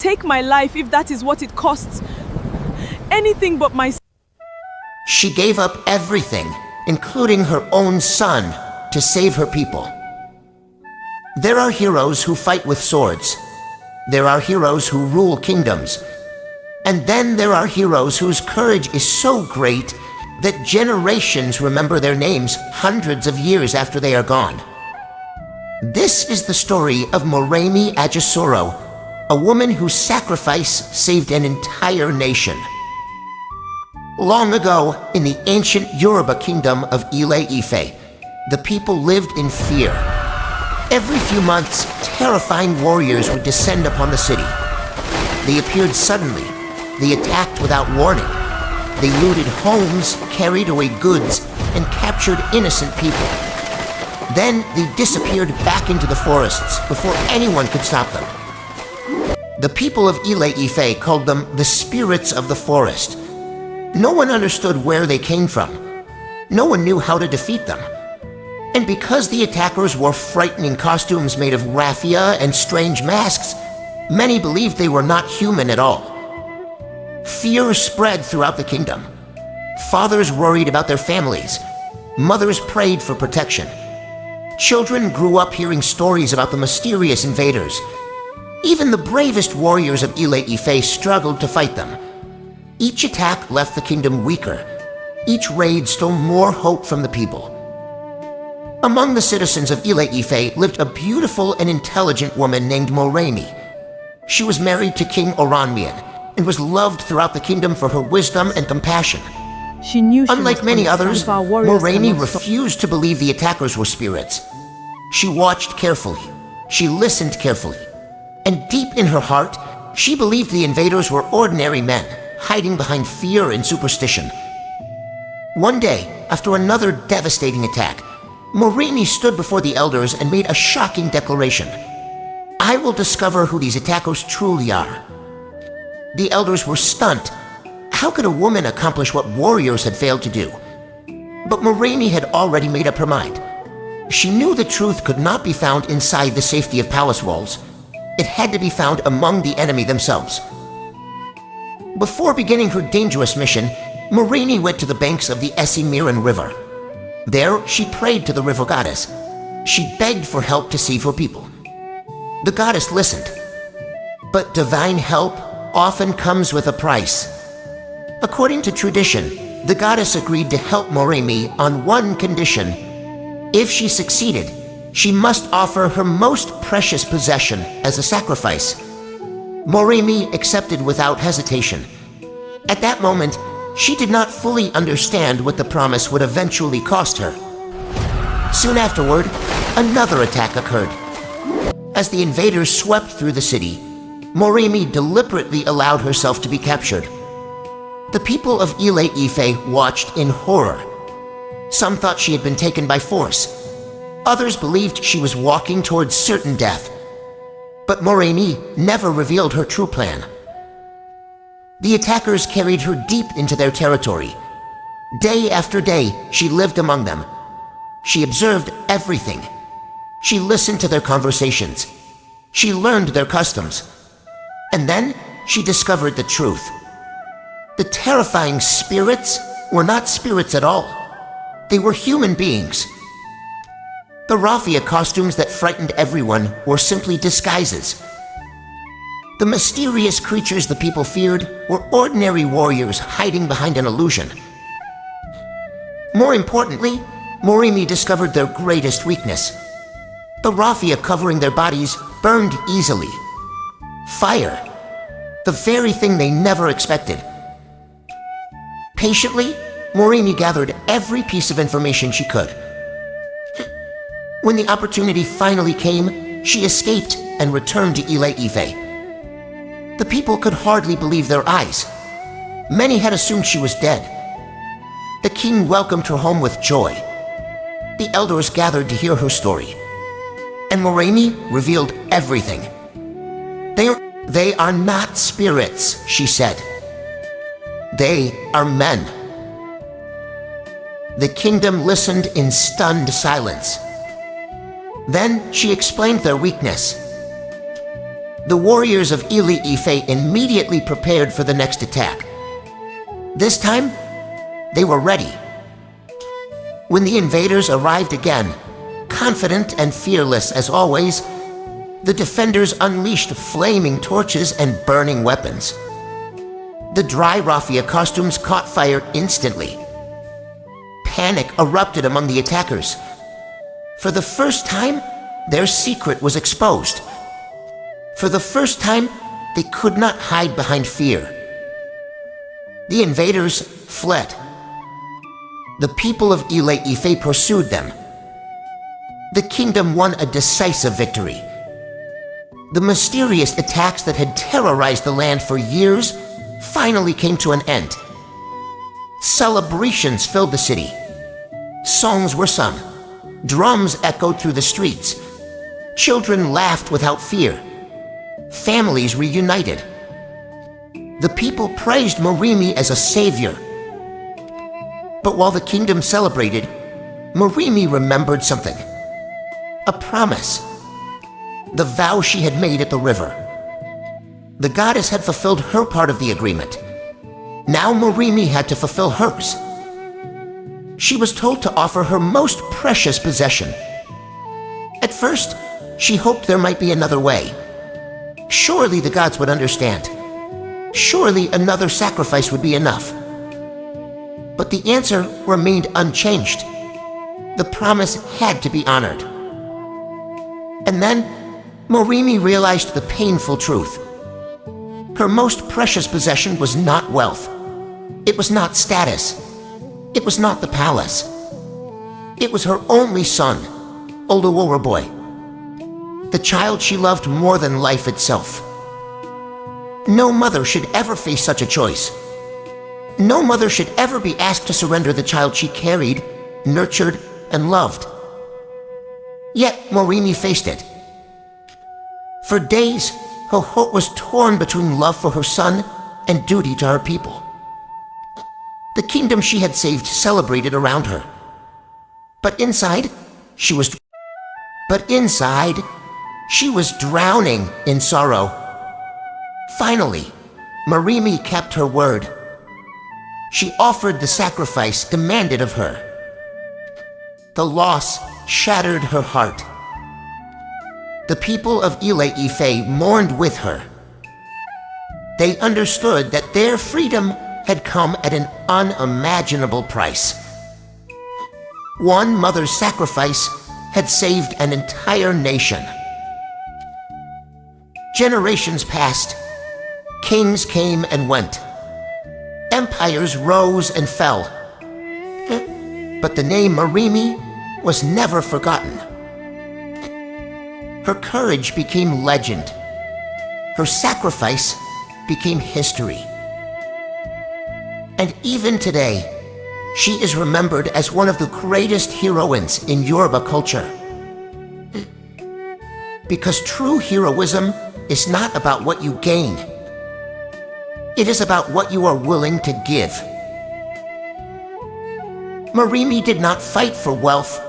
take my life if that is what it costs. Anything but my... She gave up everything, including her own son, to save her people. There are heroes who fight with swords. There are heroes who rule kingdoms. And then there are heroes whose courage is so great that generations remember their names hundreds of years after they are gone. This is the story of Moremi Ajasoro, a woman whose sacrifice saved an entire nation. Long ago, in the ancient Yoruba kingdom of Ile-Ife, the people lived in fear. Every few months, terrifying warriors would descend upon the city. They appeared suddenly. They attacked without warning. They looted homes, carried away goods, and captured innocent people. Then they disappeared back into the forests before anyone could stop them. The people of Ile-Ife called them the spirits of the forest. No one understood where they came from. No one knew how to defeat them. And because the attackers wore frightening costumes made of raffia and strange masks, many believed they were not human at all. Fear spread throughout the kingdom. Fathers worried about their families. Mothers prayed for protection. Children grew up hearing stories about the mysterious invaders. Even the bravest warriors of Ile-Ife struggled to fight them. Each attack left the kingdom weaker. Each raid stole more hope from the people. Among the citizens of Ile-Ife lived a beautiful and intelligent woman named Moremi. She was married to King Oranmian and was loved throughout the kingdom for her wisdom and compassion. She knew she Unlike many others, Moremi refused to believe the attackers were spirits. She watched carefully. She listened carefully. And deep in her heart, she believed the invaders were ordinary men, hiding behind fear and superstition. One day, after another devastating attack, Moremi stood before the elders and made a shocking declaration. I will discover who these attackers truly are. The elders were stunned. How could a woman accomplish what warriors had failed to do? But Moremi had already made up her mind. She knew the truth could not be found inside the safety of palace walls. It had to be found among the enemy themselves. Before beginning her dangerous mission, Moremi went to the banks of the Esimiran River. There, she prayed to the river goddess. She begged for help to save her people. The goddess listened. But divine help often comes with a price. According to tradition, the goddess agreed to help Moremi on one condition. If she succeeded, she must offer her most precious possession as a sacrifice. Moremi accepted without hesitation. At that moment, she did not fully understand what the promise would eventually cost her. Soon afterward, another attack occurred. As the invaders swept through the city, Moremi deliberately allowed herself to be captured. The people of Ile-Ife watched in horror. Some thought she had been taken by force. Others believed she was walking towards certain death. But Moremi never revealed her true plan. The attackers carried her deep into their territory. Day after day, she lived among them. She observed everything. She listened to their conversations. She learned their customs. And then she discovered the truth. The terrifying spirits were not spirits at all. They were human beings. The raffia costumes that frightened everyone were simply disguises. The mysterious creatures the people feared were ordinary warriors hiding behind an illusion. More importantly, Moremi discovered their greatest weakness. The raffia covering their bodies burned easily. Fire, the very thing they never expected. Patiently, Moremi gathered every piece of information she could. When the opportunity finally came, she escaped and returned to Ile-Ife. The people could hardly believe their eyes. Many had assumed she was dead. The king welcomed her home with joy. The elders gathered to hear her story. And Moremi revealed everything. They are not spirits, she said. They are men. The kingdom listened in stunned silence. Then she explained their weakness. The warriors of Ile-Ife immediately prepared for the next attack. This time, they were ready. When the invaders arrived again, confident and fearless as always, the defenders unleashed flaming torches and burning weapons. The dry raffia costumes caught fire instantly. Panic erupted among the attackers. For the first time, their secret was exposed. For the first time, they could not hide behind fear. The invaders fled. The people of Ile-Ife pursued them. The kingdom won a decisive victory. The mysterious attacks that had terrorized the land for years finally came to an end. Celebrations filled the city. Songs were sung. Drums echoed through the streets. Children laughed without fear. Families reunited. The people praised Moremi as a savior. But while the kingdom celebrated, Moremi remembered something. A promise. The vow she had made at the river. The goddess had fulfilled her part of the agreement. Now Moremi had to fulfill hers. She was told to offer her most precious possession. At first, she hoped there might be another way. Surely the gods would understand. Surely another sacrifice would be enough. But the answer remained unchanged. The promise had to be honored. And then, Moremi realized the painful truth. Her most precious possession was not wealth. It was not status. It was not the palace. It was her only son, Oluworo boy. The child she loved more than life itself. No mother should ever face such a choice. No mother should ever be asked to surrender the child she carried, nurtured, and loved. Yet Moremi faced it. For days, her heart was torn between love for her son and duty to her people. The kingdom she had saved celebrated around her. But inside, she was drowning in sorrow. Finally, Moremi kept her word. She offered the sacrifice demanded of her. The loss shattered her heart. The people of Ile-Ife mourned with her. They understood that their freedom had come at an unimaginable price. One mother's sacrifice had saved an entire nation. Generations passed. Kings came and went. Empires rose and fell. But the name Moremi was never forgotten. Her courage became legend. Her sacrifice became history. And even today, she is remembered as one of the greatest heroines in Yoruba culture. Because true heroism is not about what you gain. It is about what you are willing to give. Moremi did not fight for wealth.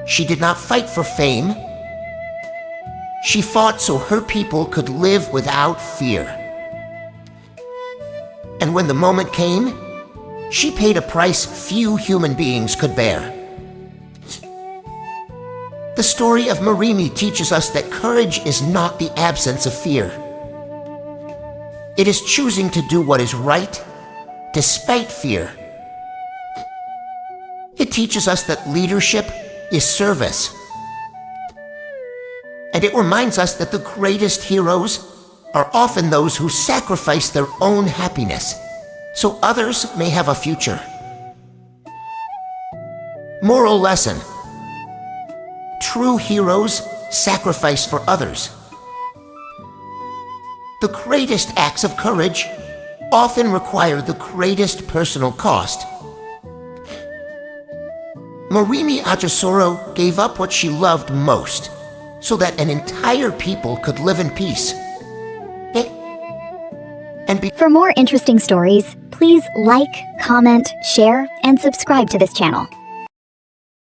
She did not fight for fame. She fought so her people could live without fear. And when the moment came, she paid a price few human beings could bear. The story of Moremi teaches us that courage is not the absence of fear. It is choosing to do what is right, despite fear. It teaches us that leadership is service. And it reminds us that the greatest heroes are often those who sacrifice their own happiness so others may have a future. Moral lesson: true heroes sacrifice for others. The greatest acts of courage often require the greatest personal cost. Moremi Ajasoro gave up what she loved most so that an entire people could live in peace. For more interesting stories, please like, comment, share, and subscribe to this channel.